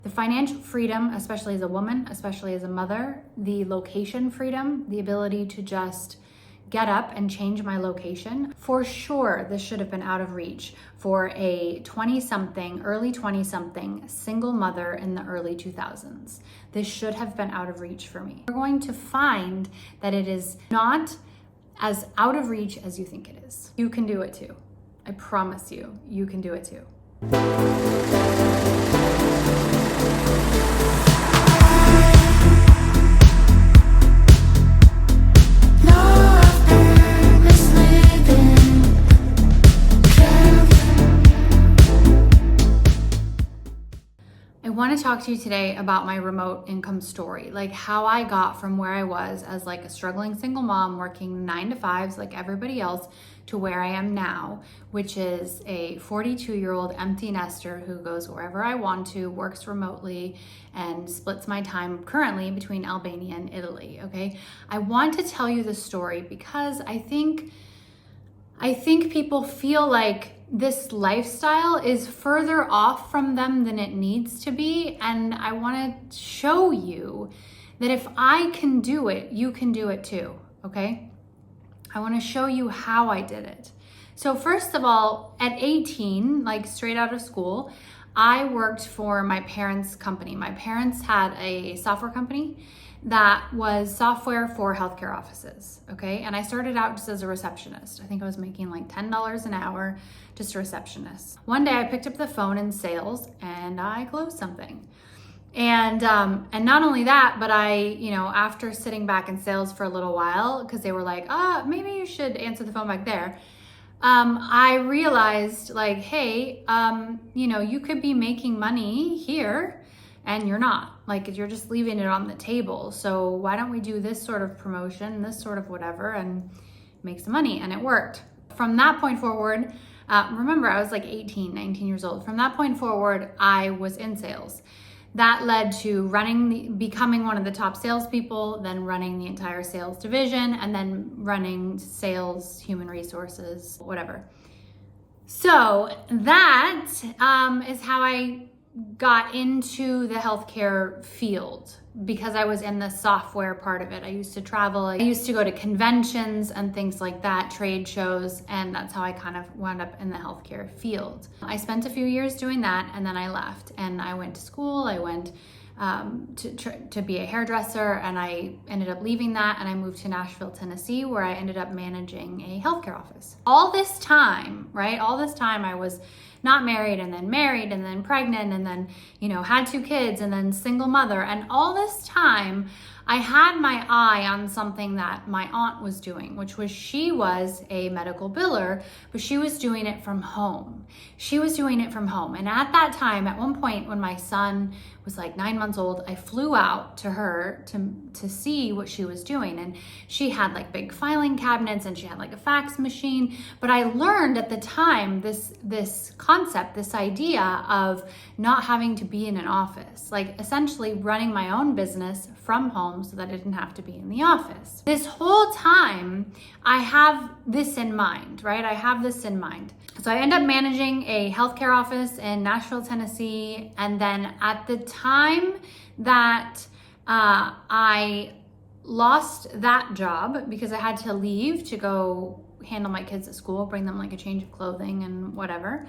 The financial freedom, especially as a woman, especially as a mother, the location freedom, the ability to just get up and change my location. For sure, this should have been out of reach for a 20-something, early 20-something single mother in the early 2000s. This should have been out of reach for me. You're going to find that it is not as out of reach as you think it is. You can do it too. I promise you, you can do it too. I want to talk to you today about my remote income story, like how I got from where I was as like a struggling single mom working 9 to 5s like everybody else to where I am now, which is a 42-year-old empty nester who goes wherever I want to, works remotely, and splits my time currently between Albania and Italy, okay? I want to tell you the story because I think people feel like this lifestyle is further off from them than it needs to be. And I want to show you that if I can do it, you can do it too, okay? I want to show you how I did it. So first of all, at 18, like straight out of school, I worked for my parents' company. My parents had a software company that was software for healthcare offices, okay? And I started out just as a receptionist. I think I was making like $10 an hour, just a receptionist. One day I picked up the phone in sales and I closed something. And not only that, but I, after sitting back in sales for a little while, because they were like, maybe you should answer the phone back there. I realized like, hey, you could be making money here and you're not. Like, you're just leaving it on the table. So why don't we do this sort of promotion, this sort of whatever, and make some money? And it worked. From that point forward, remember, I was like 18, 19 years old. From that point forward, I was in sales. That led to becoming one of the top salespeople, then running the entire sales division, and then running sales, human resources, whatever. So that is how I got into the healthcare field, because I was in the software part of it. I used to travel. I used to go to conventions and things like that, trade shows, and that's how I kind of wound up in the healthcare field. I spent a few years doing that, and then I left and I went to school. I went to be a hairdresser, and I ended up leaving that and I moved to Nashville, Tennessee, where I ended up managing a healthcare office. All this time I was not married, and then pregnant, and then, had 2 kids, and then single mother. And all this time I had my eye on something that my aunt was doing, which was, she was a medical biller, but she was doing it from home. And at that time, at one point when my son was like 9 months old, I flew out to her to see what she was doing. And she had like big filing cabinets, and she had like a fax machine. But I learned at the time this concept, this idea of not having to be in an office, like essentially running my own business from home so that I didn't have to be in the office. This whole time, I have this in mind, right? So I end up managing a healthcare office in Nashville, Tennessee. And then at the time that I lost that job, because I had to leave to go handle my kids at school, bring them like a change of clothing and whatever.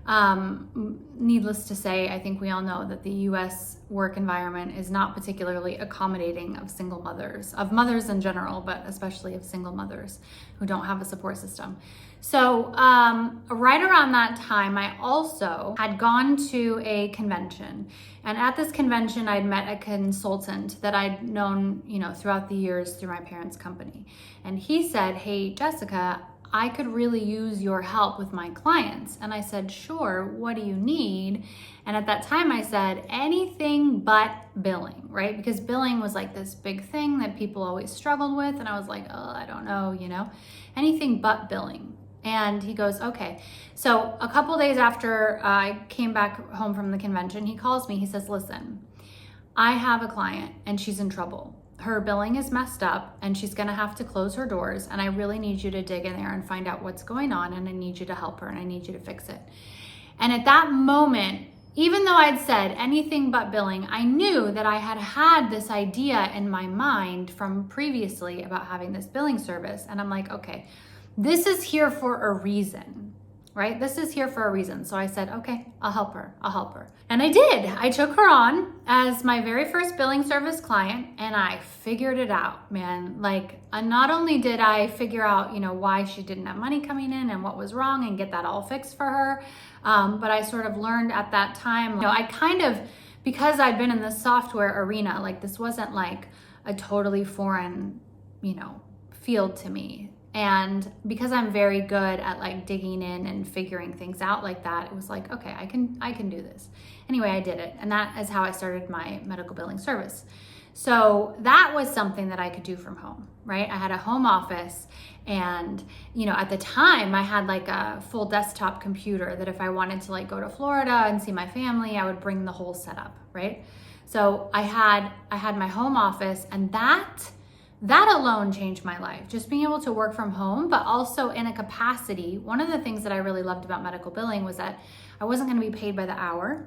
Needless to say, I think we all know that the US work environment is not particularly accommodating of single mothers, of mothers in general, but especially of single mothers who don't have a support system. So right around that time, I also had gone to a convention. And at this convention, I'd met a consultant that I'd known, throughout the years through my parents' company. And he said, "Hey, Jessica, I could really use your help with my clients." And I said, "Sure, what do you need?" And at that time I said, anything but billing, right? Because billing was like this big thing that people always struggled with. And I was like, I don't know, anything but billing. And he goes, okay. So a couple days after I came back home from the convention, he calls me, he says, "Listen, I have a client and she's in trouble. Her billing is messed up and she's gonna have to close her doors, and I really need you to dig in there and find out what's going on, and I need you to help her, and I need you to fix it." And at that moment, even though I'd said anything but billing, I knew that I had had this idea in my mind from previously about having this billing service. And I'm like, okay, this is here for a reason, right? This is here for a reason. So I said, okay, I'll help her. And I did. I took her on as my very first billing service client, and I figured it out, man. Like, not only did I figure out, why she didn't have money coming in and what was wrong and get that all fixed for her. But I sort of learned at that time, because I'd been in the software arena, like this wasn't like a totally foreign, field to me. And because I'm very good at like digging in and figuring things out like that, it was like, okay, I can do this. Anyway, I did it. And that is how I started my medical billing service. So that was something that I could do from home, right? I had a home office, and, at the time I had like a full desktop computer that if I wanted to like go to Florida and see my family, I would bring the whole setup, right? So I had my home office, and that alone changed my life. Just being able to work from home, but also in a capacity. One of the things that I really loved about medical billing was that I wasn't going to be paid by the hour.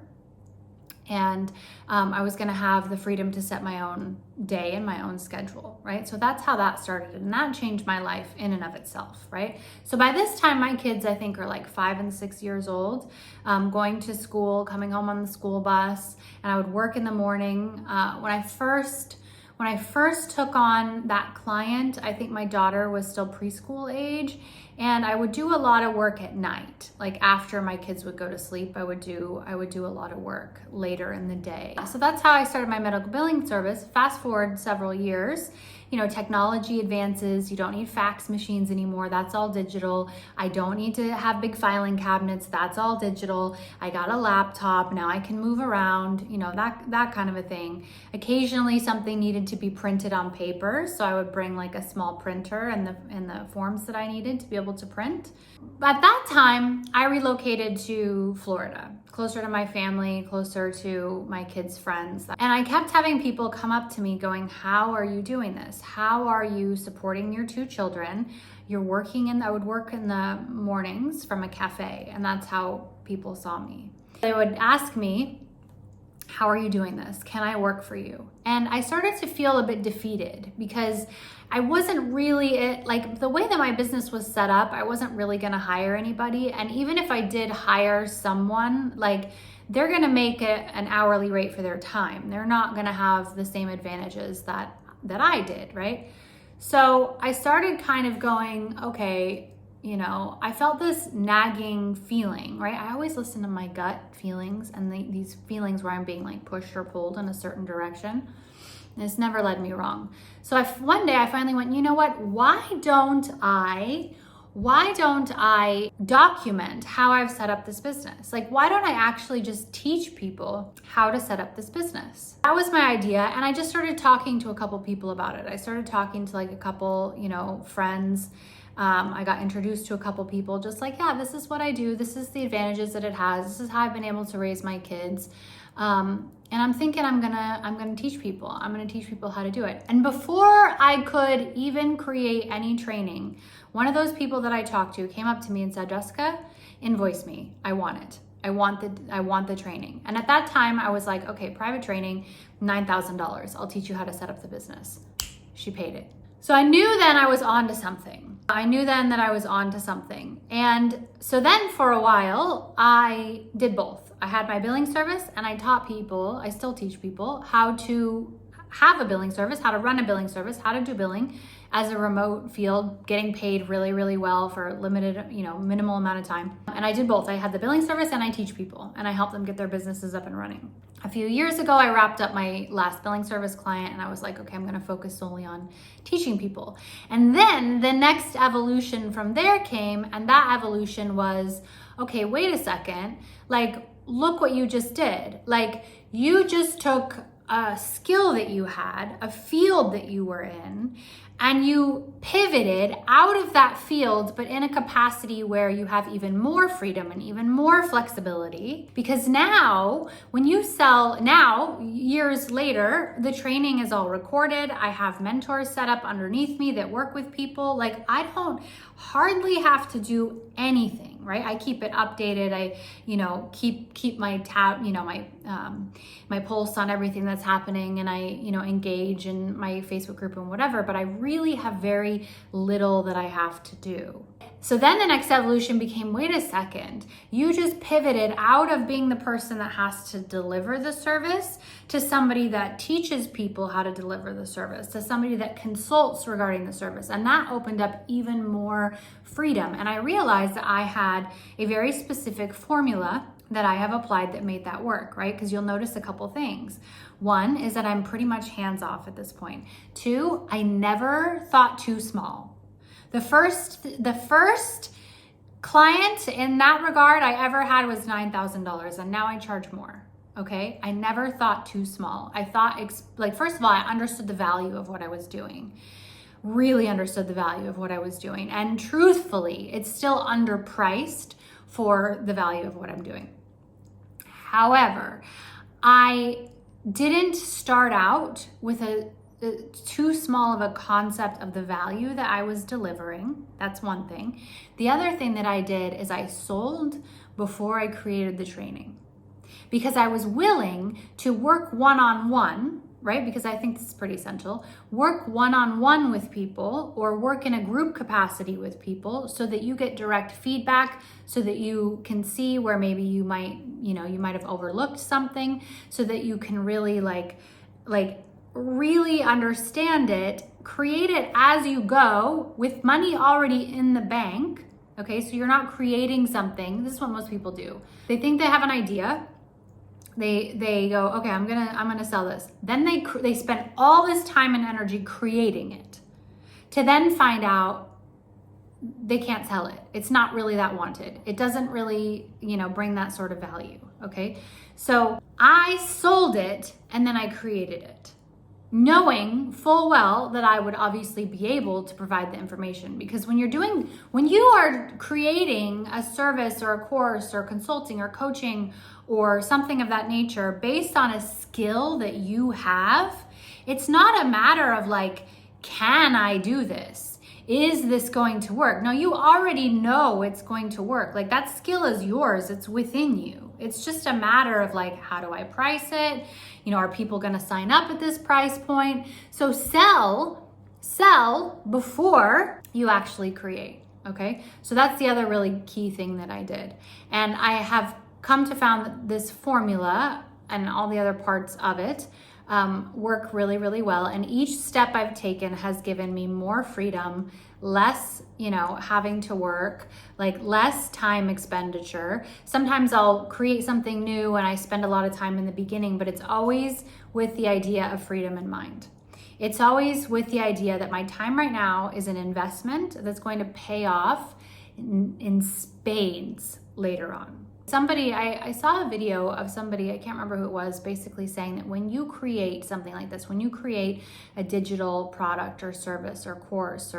And I was going to have the freedom to set my own day and my own schedule, right? So that's how that started. And that changed my life in and of itself, right? So by this time, my kids, I think, are like 5 and 6 years old, going to school, coming home on the school bus. And I would work in the morning. When I first took on that client, I think my daughter was still preschool age, and I would do a lot of work at night. Like after my kids would go to sleep, I would do a lot of work later in the day. So that's how I started my medical billing service. Fast forward several years, technology advances. You don't need fax machines anymore. That's all digital. I don't need to have big filing cabinets. That's all digital. I got a laptop. Now I can move around, that kind of a thing. Occasionally something needed to be printed on paper. So I would bring like a small printer and the forms that I needed to be able to print. At that time, I relocated to Florida, closer to my family, closer to my kids' friends. And I kept having people come up to me going, how are you doing this? How are you supporting your 2 children? I would work in the mornings from a cafe, and that's how people saw me. They would ask me, how are you doing this? Can I work for you? And I started to feel a bit defeated because I wasn't really, like the way that my business was set up, I wasn't really gonna hire anybody. And even if I did hire someone, like they're gonna make an hourly rate for their time. They're not gonna have the same advantages that I did, right? So I started kind of going, okay, I felt this nagging feeling, right? I always listen to my gut feelings and these feelings where I'm being like pushed or pulled in a certain direction. And it's never led me wrong. So one day I finally went, you know what? Why don't I document how I've set up this business? Like, why don't I actually just teach people how to set up this business? That was my idea. And I just started talking to a couple people about it. I started talking to like a couple, friends. I got introduced to a couple people just like, yeah, this is what I do. This is the advantages that it has. This is how I've been able to raise my kids. And I'm thinking I'm gonna teach people. I'm gonna teach people how to do it. And before I could even create any training, one of those people that I talked to came up to me and said, Jessica, invoice me. I want it. I want the training. And at that time I was like, okay, private training, $9,000. I'll teach you how to set up the business. She paid it. So I knew then I was on to something. And so then for a while, I did both. I had my billing service and I taught people, I still teach people how to have a billing service, how to run a billing service, how to do billing as a remote field, getting paid really, really well for limited, minimal amount of time. And I did both. I had the billing service and I teach people and I help them get their businesses up and running. A few years ago, I wrapped up my last billing service client and I was like, okay, I'm gonna focus solely on teaching people. And then the next evolution from there came, and that evolution was, okay, wait a second, like, look what you just did. Like, you just took a skill that you had, a field that you were in, and you pivoted out of that field, but in a capacity where you have even more freedom and even more flexibility. Because now, when you sell, years later, the training is all recorded. I have mentors set up underneath me that work with people. Like, I don't hardly have to do anything. happening, right? I keep it updated. I, keep my my pulse on everything that's happening, and I, engage in my Facebook group and whatever, but I really have very little that I have to do. So then the next evolution became, wait a second, you just pivoted out of being the person that has to deliver the service to somebody that teaches people how to deliver the service, to somebody that consults regarding the service. And that opened up even more freedom. And I realized that I had a very specific formula that I have applied that made that work, right? Because you'll notice a couple things. One is that I'm pretty much hands off at this point. Two, I never thought too small. The first client in that regard I ever had was $9,000, and now I charge more. Okay, I never thought too small. I thought, first of all, I understood the value of what I was doing. Really understood the value of what I was doing, and truthfully, it's still underpriced for the value of what I'm doing. However, I didn't start out with too small of a concept of the value that I was delivering. That's one thing. The other thing that I did is I sold before I created the training, because I was willing to work one-on-one, right? Because I think this is pretty essential. Work one-on-one with people, or work in a group capacity with people, so that you get direct feedback, so that you can see where maybe you might have overlooked something, so that you can really really understand it, create it as you go with money already in the bank. Okay, so you're not creating something. This is what most people do. They think they have an idea. They go, okay, I'm gonna sell this. Then they spend all this time and energy creating it, to then find out they can't sell it. It's not really that wanted. It doesn't really, bring that sort of value. Okay, so I sold it and then I created it, knowing full well that I would obviously be able to provide the information. Because when you are creating a service or a course or consulting or coaching or something of that nature based on a skill that you have, it's not a matter of can I do this? Is this going to work? No, you already know it's going to work. That skill is yours. It's within you. It's just a matter of how do I price it? Are people going to sign up at this price point? So sell before you actually create. Okay. So that's the other really key thing that I did. And I have come to found that this formula and all the other parts of it work really, really well. And each step I've taken has given me more freedom, less, having to work, less time expenditure. Sometimes I'll create something new and I spend a lot of time in the beginning, but it's always with the idea of freedom in mind. It's always with the idea that my time right now is an investment that's going to pay off in spades later on. I saw a video of somebody, I can't remember who it was, basically saying that when you create something like this, when you create a digital product or service or course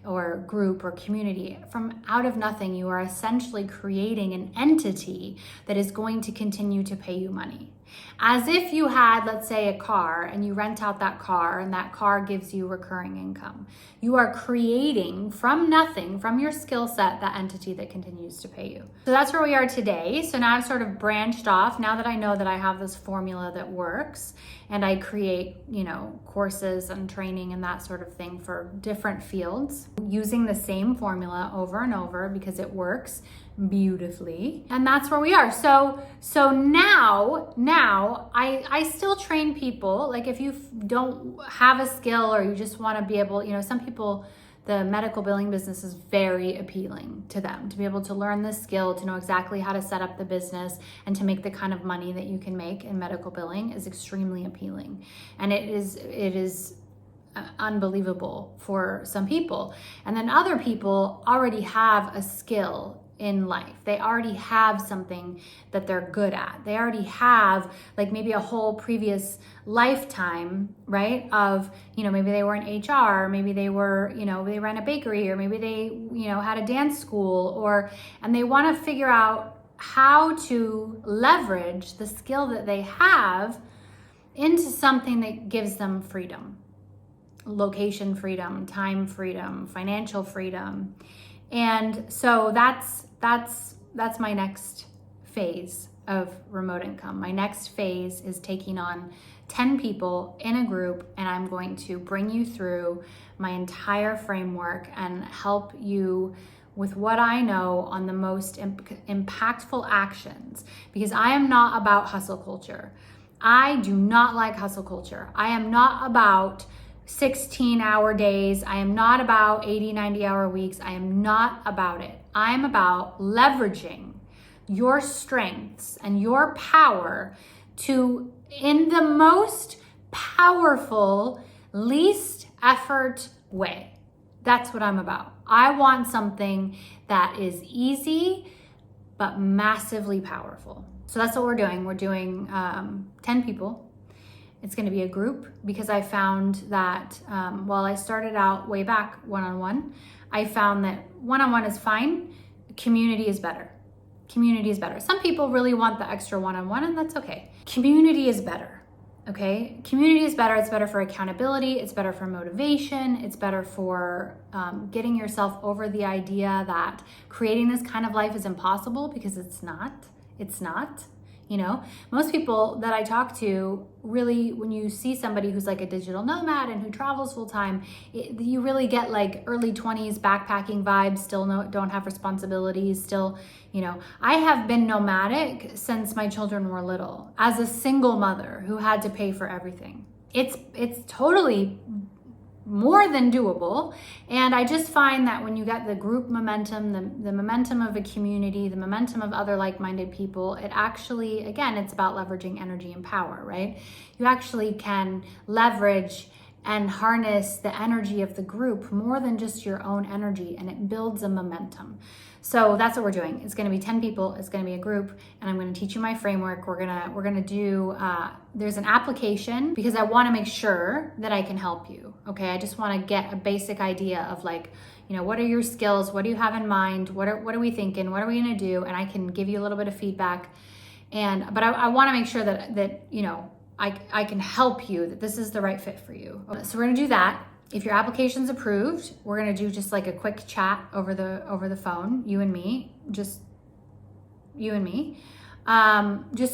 or group or community, from out of nothing, you are essentially creating an entity that is going to continue to pay you money. As if you had, let's say, a car and you rent out that car and that car gives you recurring income. You are creating from nothing, from your skill set, that entity that continues to pay you. So that's where we are today. So now I've sort of branched off. Now that I know that I have this formula that works, and I create, courses and training and that sort of thing for different fields, using the same formula over and over because it works beautifully. And that's where we are. So now I still train people. If you don't have a skill or you just want to be able, some people, the medical billing business is very appealing to them, to be able to learn this skill, to know exactly how to set up the business and to make the kind of money that you can make in medical billing is extremely appealing. And it is unbelievable for some people. And then other people already have a skill in life. They already have something that they're good at. They already have maybe a whole previous lifetime, right? Of, maybe they were in HR, maybe they were, they ran a bakery, or maybe they, had a dance school, and they want to figure out how to leverage the skill that they have into something that gives them freedom, location freedom, time freedom, financial freedom. And so that's that's my next phase of remote income. My next phase is taking on 10 people in a group, and I'm going to bring you through my entire framework and help you with what I know on the most impactful actions, because I am not about hustle culture. I do not like hustle culture. I am not about 16-hour days. I am not about 80, 90-hour weeks. I am not about it. I am about leveraging your strengths and your power to, in the most powerful, least effort way. That's what I'm about. I want something that is easy, but massively powerful. So that's what we're doing. We're doing 10 people. It's going to be a group, because I found that while I started out way back one-on-one, I found that one-on-one is fine. Community is better. Community is better. Some people really want the extra one-on-one, and that's okay. Community is better. Okay, community is better. It's better for accountability. It's better for motivation. It's better for getting yourself over the idea that creating this kind of life is impossible, because it's not. It's not. You know, most people that I talk to, really, when you see somebody who's like a digital nomad and who travels full time, you really get like early 20s backpacking vibes, still don't have responsibilities, still, you know. I have been nomadic since my children were little, as a single mother who had to pay for everything. It's totally more than doable. And I just find that when you get the group momentum, the momentum of a community, the momentum of other like-minded people, it actually, again, it's about leveraging energy and power, right? You actually can leverage and harness the energy of the group more than just your own energy, and it builds a momentum. So that's what we're doing. It's going to be 10 people. It's going to be a group, and I'm going to teach you my framework. We're gonna do. There's an application, because I want to make sure that I can help you. Okay, I just want to get a basic idea of, like, you know, what are your skills? What do you have in mind? What are we thinking? What are we going to do? And I can give you a little bit of feedback. But I want to make sure that you know, I can help you, that this is the right fit for you. So we're going to do that. If your application's approved, we're gonna do just like a quick chat over the phone, you and me, just so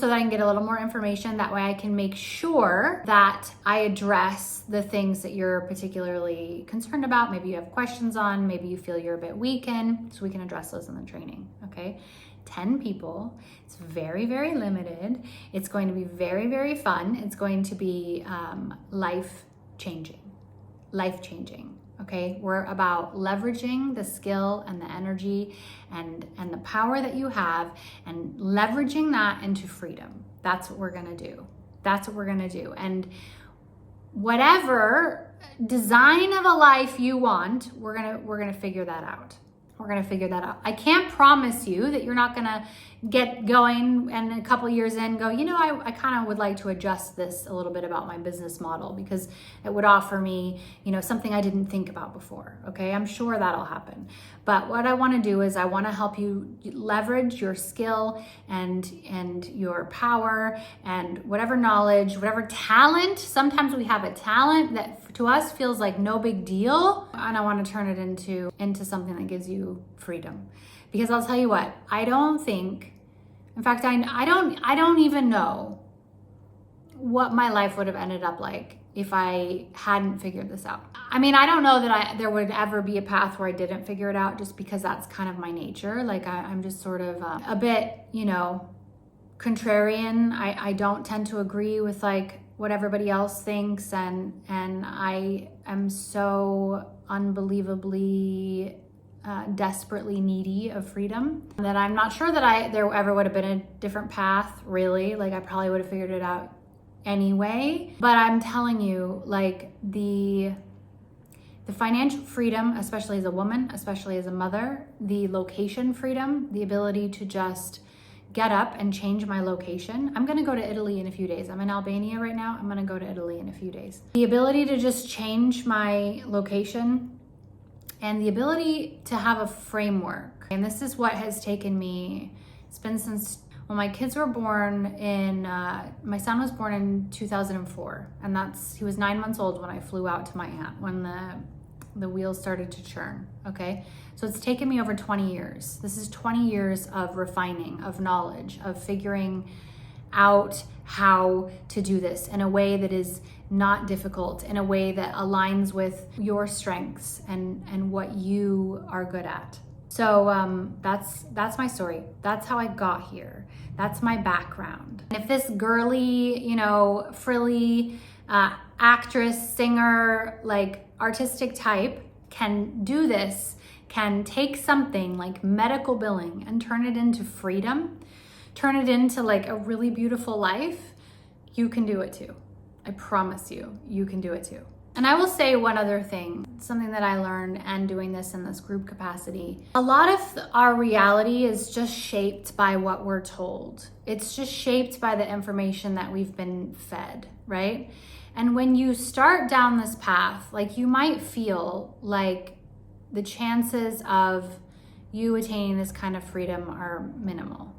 that I can get a little more information. That way I can make sure that I address the things that you're particularly concerned about. Maybe you have questions on, maybe you feel you're a bit weak in, so we can address those in the training, okay? 10 people. It's very, very limited. It's going to be very, very fun. It's going to be life-changing. Okay, we're about leveraging the skill and the energy and the power that you have, and leveraging that into freedom. That's what we're gonna do. And whatever design of a life you want, we're gonna figure that out. I can't promise you that you're not gonna get going and a couple years in go, you know, I kind of would like to adjust this a little bit about my business model, because it would offer me, you know, something I didn't think about before. Okay, I'm sure that'll happen. But what I want to do is I want to help you leverage your skill and your power and whatever knowledge, whatever talent. Sometimes we have a talent that to us feels like no big deal, and I want to turn it into something that gives you freedom. Because I'll tell you what, I don't even know what my life would have ended up like if I hadn't figured this out. I mean, I don't know that there would ever be a path where I didn't figure it out, just because that's kind of my nature. Like I'm just sort of a bit, you know, contrarian. I don't tend to agree with like what everybody else thinks, and I am so unbelievably desperately needy of freedom that I'm not sure that there ever would have been a different path, really. Like I probably would have figured it out anyway. But I'm telling you, like the financial freedom, especially as a woman, especially as a mother, the location freedom, the ability to just get up and change my location. I'm gonna go to Italy in a few days. I'm in Albania right now. I'm gonna go to Italy in a few days. The ability to just change my location, and the ability to have a framework. And this is what has taken me, it's been since, well, my kids were born my son was born in 2004. And he was 9 months old when I flew out to my aunt, when the wheels started to churn, okay? So it's taken me over 20 years. This is 20 years of refining, of knowledge, of figuring out how to do this in a way that is not difficult, in a way that aligns with your strengths and what you are good at. So that's my story. That's how I got here. That's my background. And if this girly, frilly actress, singer, like artistic type can do this, can take something like medical billing and turn it into freedom, turn it into like a really beautiful life, you can do it too. I promise you, you can do it too. And I will say one other thing, something that I learned and doing this in this group capacity. A lot of our reality is just shaped by what we're told. It's just shaped by the information that we've been fed, right? And when you start down this path, like you might feel like the chances of you attaining this kind of freedom are minimal.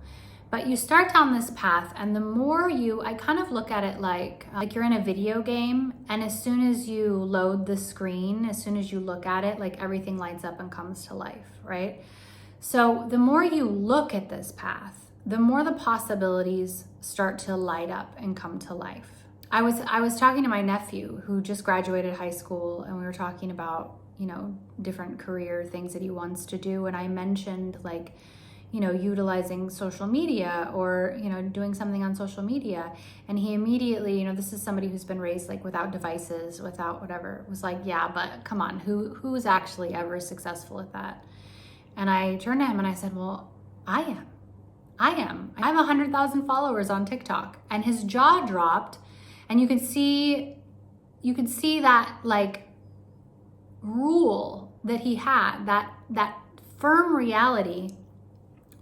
But you start down this path, and the more I kind of look at it like you're in a video game, and as soon as you load the screen, as soon as you look at it, like everything lights up and comes to life, right? So the more you look at this path, the more the possibilities start to light up and come to life. I was talking to my nephew who just graduated high school, and we were talking about, different career things that he wants to do. And I mentioned utilizing social media or, doing something on social media. And he immediately, this is somebody who's been raised like without devices, without whatever, was like, yeah, but come on, who's actually ever successful at that? And I turned to him and I said, well, I am. I have 100,000 followers on TikTok. And his jaw dropped, and you could see that like rule that he had, that firm reality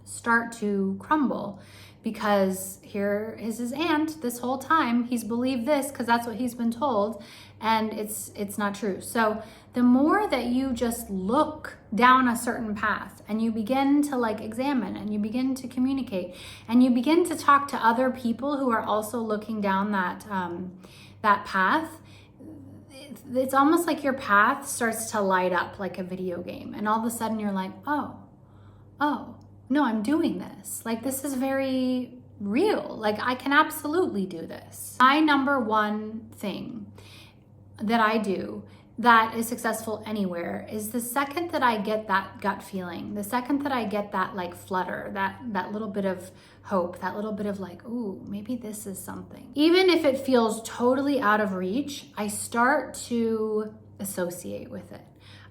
start to crumble, because here is his aunt this whole time. He's believed this because that's what he's been told, and it's not true. So the more that you just look down a certain path and you begin to like examine and you begin to communicate and you begin to talk to other people who are also looking down that path, it's almost like your path starts to light up like a video game, and all of a sudden you're like, oh, no, I'm doing this. Like, this is very real. Like, I can absolutely do this. My number one thing that I do that is successful anywhere is the second that I get that gut feeling, the second that I get that like flutter, that little bit of hope, that little bit of like, ooh, maybe this is something. Even if it feels totally out of reach, I start to associate with it.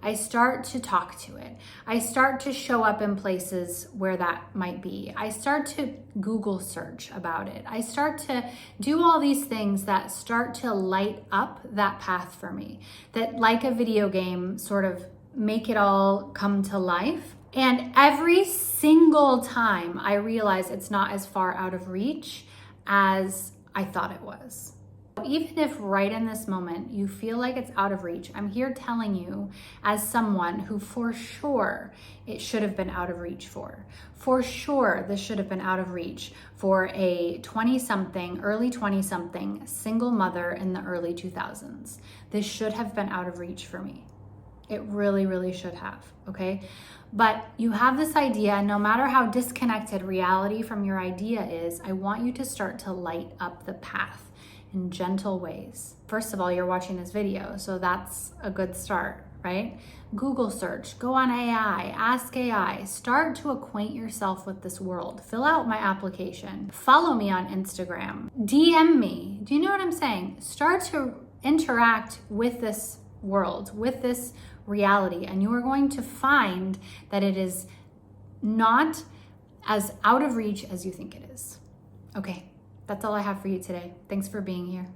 I start to talk to it. I start to show up in places where that might be. I start to Google search about it. I start to do all these things that start to light up that path for me, that like a video game sort of make it all come to life. And every single time I realize it's not as far out of reach as I thought it was. Even if right in this moment you feel like it's out of reach, I'm here telling you as someone who for sure it should have been out of reach for. For sure this should have been out of reach for a 20-something, early 20-something single mother in the early 2000s. This should have been out of reach for me. It really, really should have, okay? But you have this idea, and no matter how disconnected reality from your idea is, I want you to start to light up the path in gentle ways. First of all, you're watching this video, so that's a good start, right? Google search, go on AI, ask AI, start to acquaint yourself with this world. Fill out my application, follow me on Instagram, DM me. Do you know what I'm saying? Start to interact with this world, with this reality, and you are going to find that it is not as out of reach as you think it is. Okay. That's all I have for you today. Thanks for being here.